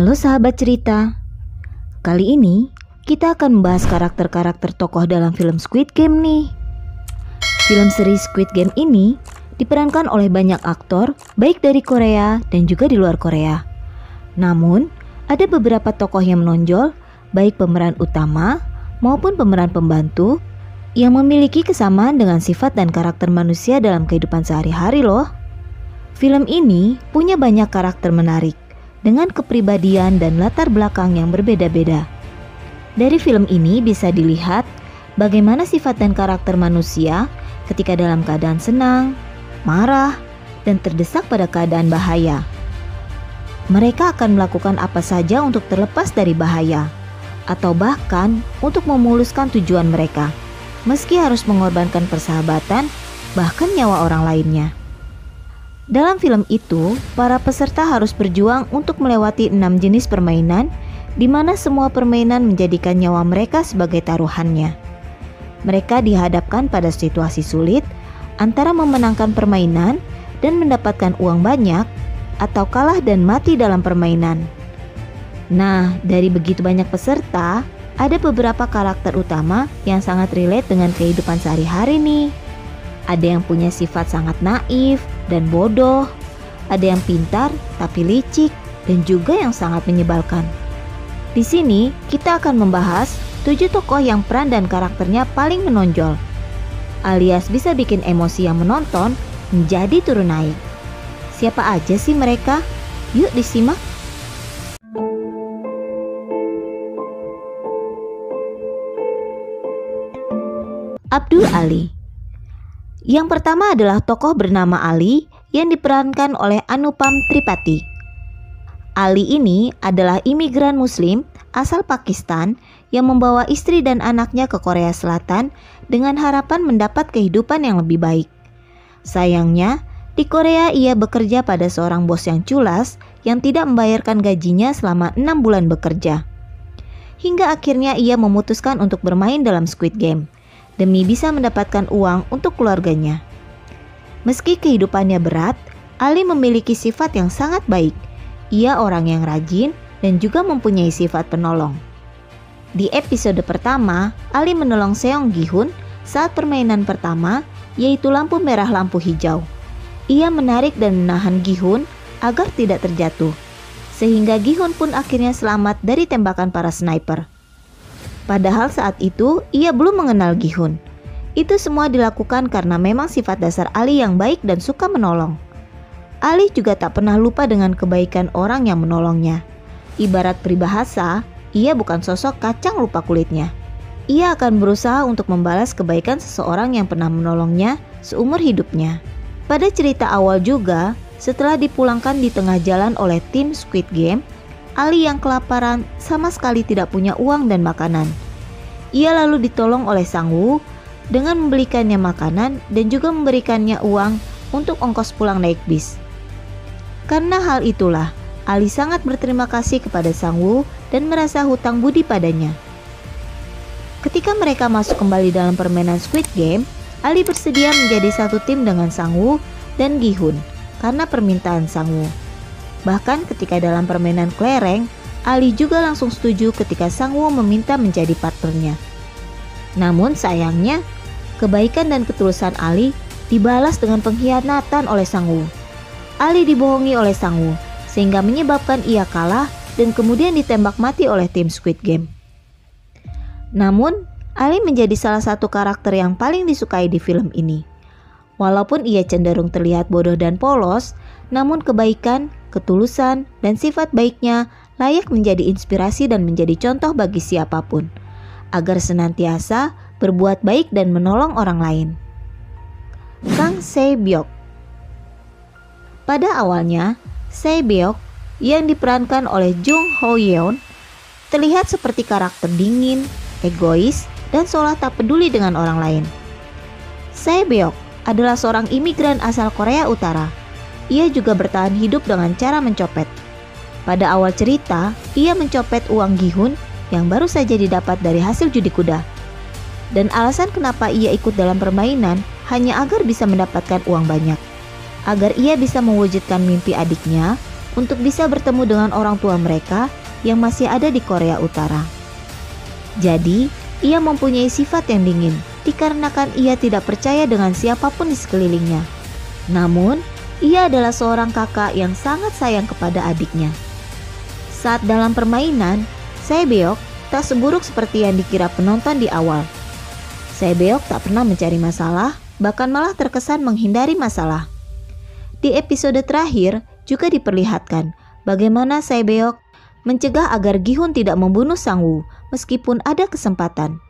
Halo sahabat cerita, kali ini kita akan membahas karakter-karakter tokoh dalam film Squid Game nih. Film seri Squid Game ini diperankan oleh banyak aktor baik dari Korea dan juga di luar Korea. Namun, ada beberapa tokoh yang menonjol baik pemeran utama maupun pemeran pembantu yang memiliki kesamaan dengan sifat dan karakter manusia dalam kehidupan sehari-hari loh. Film ini punya banyak karakter menarik dengan kepribadian dan latar belakang yang berbeda-beda. Dari film ini bisa dilihat bagaimana sifat dan karakter manusia ketika dalam keadaan senang, marah, dan terdesak pada keadaan bahaya. Mereka akan melakukan apa saja untuk terlepas dari bahaya, atau bahkan untuk memuluskan tujuan mereka, meski harus mengorbankan persahabatan, bahkan nyawa orang lainnya. Dalam film itu, para peserta harus berjuang untuk melewati 6 jenis permainan, di mana semua permainan menjadikan nyawa mereka sebagai taruhannya. Mereka dihadapkan pada situasi sulit, antara memenangkan permainan dan mendapatkan uang banyak, atau kalah dan mati dalam permainan. Nah, dari begitu banyak peserta, ada beberapa karakter utama yang sangat relate dengan kehidupan sehari-hari nih. Ada yang punya sifat sangat naif dan bodoh, ada yang pintar tapi licik, dan juga yang sangat menyebalkan. Di sini kita akan membahas 7 tokoh yang peran dan karakternya paling menonjol, alias bisa bikin emosi yang menonton menjadi turun naik. Siapa aja sih mereka? Yuk disimak. Abdul Ali. Yang pertama adalah tokoh bernama Ali yang diperankan oleh Anupam Tripathi. Ali ini adalah imigran muslim asal Pakistan yang membawa istri dan anaknya ke Korea Selatan dengan harapan mendapat kehidupan yang lebih baik. Sayangnya, di Korea ia bekerja pada seorang bos yang culas yang tidak membayarkan gajinya selama 6 bulan bekerja. Hingga akhirnya ia memutuskan untuk bermain dalam Squid Game demi bisa mendapatkan uang untuk keluarganya. Meski kehidupannya berat, Ali memiliki sifat yang sangat baik. Ia orang yang rajin dan juga mempunyai sifat penolong. Di episode pertama, Ali menolong Seong Gi-hun saat permainan pertama, yaitu lampu merah lampu hijau. Ia menarik dan menahan Gi-hun agar tidak terjatuh, sehingga Gi-hun pun akhirnya selamat dari tembakan para sniper. Padahal saat itu ia belum mengenal Gi-hun. Itu semua dilakukan karena memang sifat dasar Ali yang baik dan suka menolong. Ali juga tak pernah lupa dengan kebaikan orang yang menolongnya. Ibarat peribahasa, ia bukan sosok kacang lupa kulitnya. Ia akan berusaha untuk membalas kebaikan seseorang yang pernah menolongnya seumur hidupnya. Pada cerita awal juga, setelah dipulangkan di tengah jalan oleh tim Squid Game, Ali yang kelaparan sama sekali tidak punya uang dan makanan. Ia lalu ditolong oleh Sang-woo dengan membelikannya makanan dan juga memberikannya uang untuk ongkos pulang naik bis. Karena hal itulah, Ali sangat berterima kasih kepada Sang-woo dan merasa hutang budi padanya. Ketika mereka masuk kembali dalam permainan Squid Game, Ali bersedia menjadi satu tim dengan Sang-woo dan Gi-hun karena permintaan Sang-woo. Bahkan ketika dalam permainan kelereng, Ali juga langsung setuju ketika Sang-woo meminta menjadi partnernya. Namun sayangnya, kebaikan dan ketulusan Ali dibalas dengan pengkhianatan oleh Sang-woo. Ali dibohongi oleh Sang-woo, sehingga menyebabkan ia kalah dan kemudian ditembak mati oleh tim Squid Game. Namun, Ali menjadi salah satu karakter yang paling disukai di film ini. Walaupun ia cenderung terlihat bodoh dan polos, namun kebaikan, ketulusan, dan sifat baiknya layak menjadi inspirasi dan menjadi contoh bagi siapapun, agar senantiasa berbuat baik dan menolong orang lain. Kang Se-byok. Pada awalnya, Se-byok yang diperankan oleh Jung Ho-yeon terlihat seperti karakter dingin, egois, dan seolah tak peduli dengan orang lain. Se-byok adalah seorang imigran asal Korea Utara. Ia juga bertahan hidup dengan cara mencopet. Pada awal cerita, ia mencopet uang Gi-hun yang baru saja didapat dari hasil judi kuda. Dan alasan kenapa ia ikut dalam permainan hanya agar bisa mendapatkan uang banyak. Agar ia bisa mewujudkan mimpi adiknya untuk bisa bertemu dengan orang tua mereka yang masih ada di Korea Utara. Jadi, ia mempunyai sifat yang dingin dikarenakan ia tidak percaya dengan siapapun di sekelilingnya. Namun, ia adalah seorang kakak yang sangat sayang kepada adiknya. Saat dalam permainan, Sae-beok tak seburuk seperti yang dikira penonton di awal. Sae-beok tak pernah mencari masalah, bahkan malah terkesan menghindari masalah. Di episode terakhir juga diperlihatkan bagaimana Sae-beok mencegah agar Gi-hun tidak membunuh Sang-woo meskipun ada kesempatan.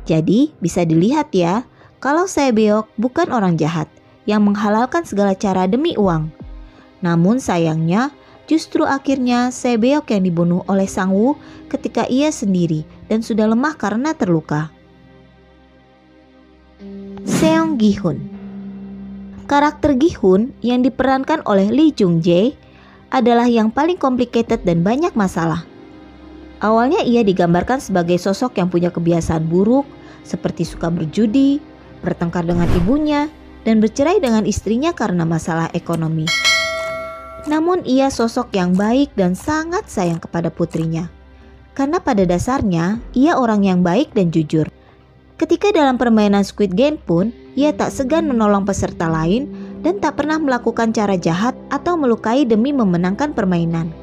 Jadi bisa dilihat ya, kalau Sae-beok bukan orang jahat yang menghalalkan segala cara demi uang. Namun sayangnya, justru akhirnya Sae-beok yang dibunuh oleh Sang-woo ketika ia sendiri dan sudah lemah karena terluka. Seong Gi-hun. Karakter Gi-hun yang diperankan oleh Lee Jung-jae adalah yang paling complicated dan banyak masalah. Awalnya ia digambarkan sebagai sosok yang punya kebiasaan buruk seperti suka berjudi, bertengkar dengan ibunya, dan bercerai dengan istrinya karena masalah ekonomi. Namun ia sosok yang baik dan sangat sayang kepada putrinya. Karena pada dasarnya ia orang yang baik dan jujur. Ketika dalam permainan Squid Game pun, ia tak segan menolong peserta lain dan tak pernah melakukan cara jahat atau melukai demi memenangkan permainan.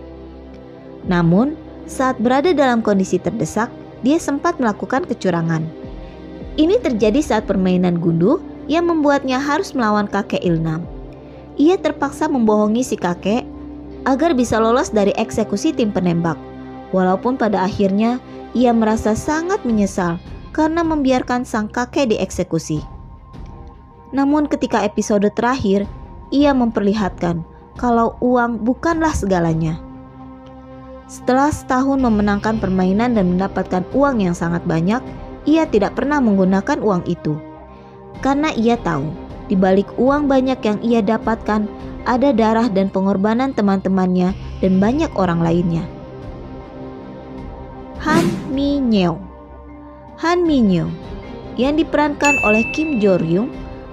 Namun, saat berada dalam kondisi terdesak, dia sempat melakukan kecurangan. Ini terjadi saat permainan gundu yang membuatnya harus melawan kakek Ilnam. Ia terpaksa membohongi si kakek agar bisa lolos dari eksekusi tim penembak. Walaupun pada akhirnya ia merasa sangat menyesal karena membiarkan sang kakek dieksekusi. Namun ketika episode terakhir, ia memperlihatkan kalau uang bukanlah segalanya. Setelah setahun memenangkan permainan dan mendapatkan uang yang sangat banyak, ia tidak pernah menggunakan uang itu. Karena ia tahu, di balik uang banyak yang ia dapatkan, ada darah dan pengorbanan teman-temannya dan banyak orang lainnya. Han Mi-nyeo. Han Mi-nyeo yang diperankan oleh Kim Jo-ryung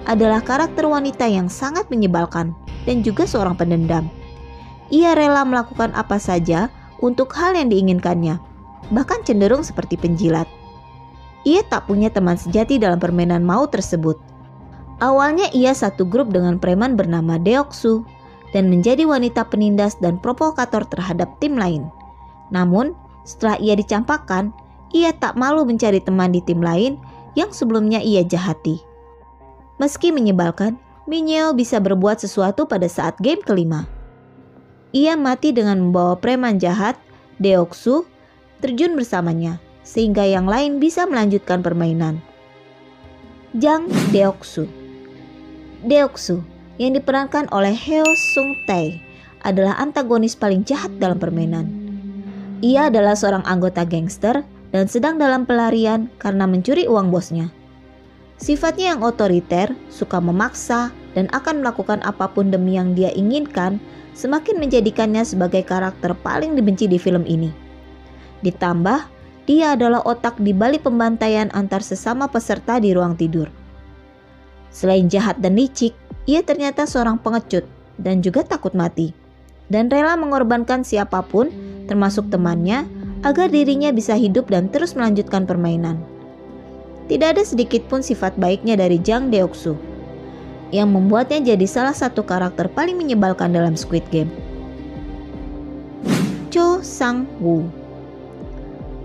adalah karakter wanita yang sangat menyebalkan dan juga seorang pendendam. Ia rela melakukan apa saja untuk hal yang diinginkannya, bahkan cenderung seperti penjilat. Ia tak punya teman sejati dalam permainan maut tersebut. Awalnya ia satu grup dengan preman bernama Deok-soo dan menjadi wanita penindas dan provokator terhadap tim lain. Namun, setelah ia dicampakkan, ia tak malu mencari teman di tim lain yang sebelumnya ia jahati. Meski menyebalkan, Mi-nyeo bisa berbuat sesuatu pada saat game kelima. Ia mati dengan membawa preman jahat, Deok-soo, terjun bersamanya, sehingga yang lain bisa melanjutkan permainan. Jang Deok-soo. Deok-soo yang diperankan oleh Heo Sung-tae adalah antagonis paling jahat dalam permainan. Ia adalah seorang anggota gangster dan sedang dalam pelarian karena mencuri uang bosnya. Sifatnya yang otoriter, suka memaksa, dan akan melakukan apapun demi yang dia inginkan, semakin menjadikannya sebagai karakter paling dibenci di film ini. Ditambah, dia adalah otak di balik pembantaian antar sesama peserta di ruang tidur. Selain jahat dan licik, ia ternyata seorang pengecut dan juga takut mati, dan rela mengorbankan siapapun, termasuk temannya, agar dirinya bisa hidup dan terus melanjutkan permainan. Tidak ada sedikit pun sifat baiknya dari Jang Deok-soo, yang membuatnya jadi salah satu karakter paling menyebalkan dalam Squid Game. Cho Sang-woo.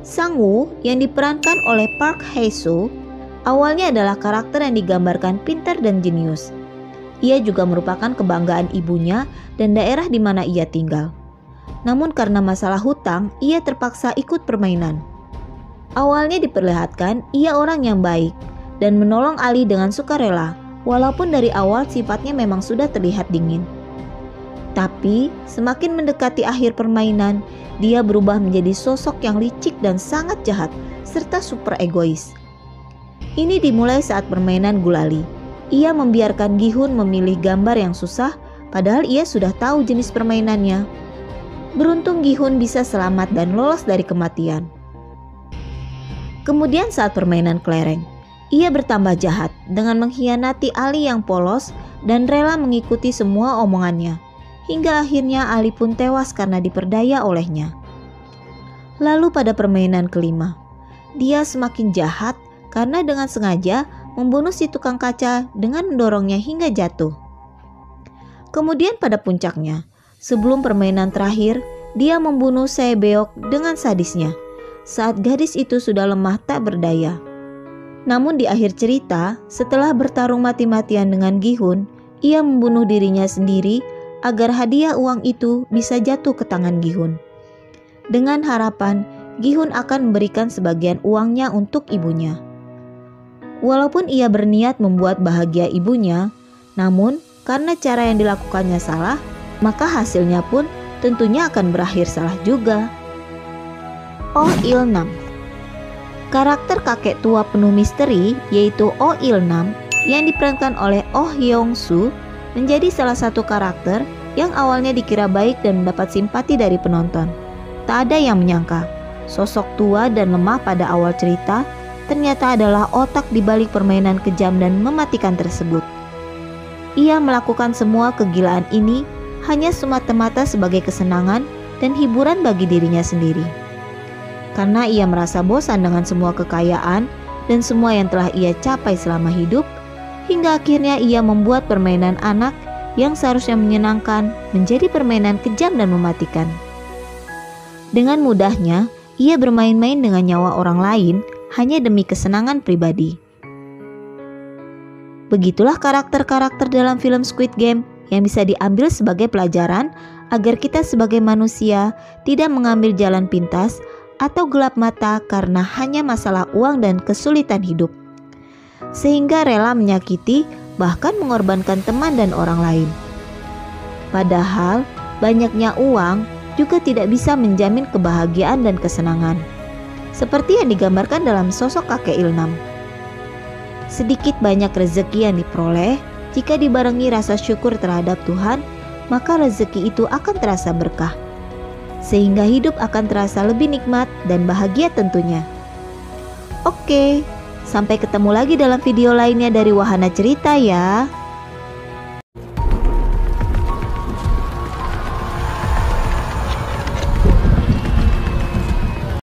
Sang-woo yang diperankan oleh Park Hae-soo awalnya adalah karakter yang digambarkan pintar dan jenius. Ia juga merupakan kebanggaan ibunya dan daerah di mana ia tinggal. Namun karena masalah hutang, ia terpaksa ikut permainan. Awalnya diperlihatkan ia orang yang baik dan menolong Ali dengan sukarela, walaupun dari awal sifatnya memang sudah terlihat dingin. Tapi semakin mendekati akhir permainan, dia berubah menjadi sosok yang licik dan sangat jahat, serta super egois. Ini dimulai saat permainan gulali. Ia membiarkan Gi-hun memilih gambar yang susah, padahal ia sudah tahu jenis permainannya. Beruntung Gi-hun bisa selamat dan lolos dari kematian. Kemudian saat permainan kelereng, ia bertambah jahat dengan mengkhianati Ali yang polos dan rela mengikuti semua omongannya. hingga akhirnya Ali pun tewas karena diperdaya olehnya. Lalu pada permainan kelima, dia semakin jahat karena dengan sengaja membunuh si tukang kaca dengan mendorongnya hingga jatuh. Kemudian pada puncaknya, sebelum permainan terakhir, dia membunuh Sae-beok dengan sadisnya saat gadis itu sudah lemah tak berdaya. Namun di akhir cerita, setelah bertarung mati-matian dengan Gi-hun, ia membunuh dirinya sendiri agar hadiah uang itu bisa jatuh ke tangan Gi-hun. Dengan harapan Gi-hun akan memberikan sebagian uangnya untuk ibunya. Walaupun ia berniat membuat bahagia ibunya, namun karena cara yang dilakukannya salah, maka hasilnya pun tentunya akan berakhir salah juga. Oh Il-nam. Karakter kakek tua penuh misteri yaitu Oh Il-nam yang diperankan oleh Oh Hyung-soo menjadi salah satu karakter yang awalnya dikira baik dan mendapat simpati dari penonton. Tak ada yang menyangka, sosok tua dan lemah pada awal cerita ternyata adalah otak di balik permainan kejam dan mematikan tersebut. Ia melakukan semua kegilaan ini hanya semata-mata sebagai kesenangan dan hiburan bagi dirinya sendiri. Karena ia merasa bosan dengan semua kekayaan dan semua yang telah ia capai selama hidup, hingga akhirnya ia membuat permainan anak yang seharusnya menyenangkan menjadi permainan kejam dan mematikan. Dengan mudahnya, ia bermain-main dengan nyawa orang lain hanya demi kesenangan pribadi. Begitulah karakter-karakter dalam film Squid Game yang bisa diambil sebagai pelajaran agar kita sebagai manusia tidak mengambil jalan pintas atau gelap mata karena hanya masalah uang dan kesulitan hidup, sehingga rela menyakiti bahkan mengorbankan teman dan orang lain. Padahal banyaknya uang juga tidak bisa menjamin kebahagiaan dan kesenangan, seperti yang digambarkan dalam sosok kakek Il-nam. Sedikit banyak rezeki yang diperoleh, jika dibarengi rasa syukur terhadap Tuhan, maka rezeki itu akan terasa berkah, sehingga hidup akan terasa lebih nikmat dan bahagia tentunya. Oke, sampai ketemu lagi dalam video lainnya dari Wahana Cerita ya.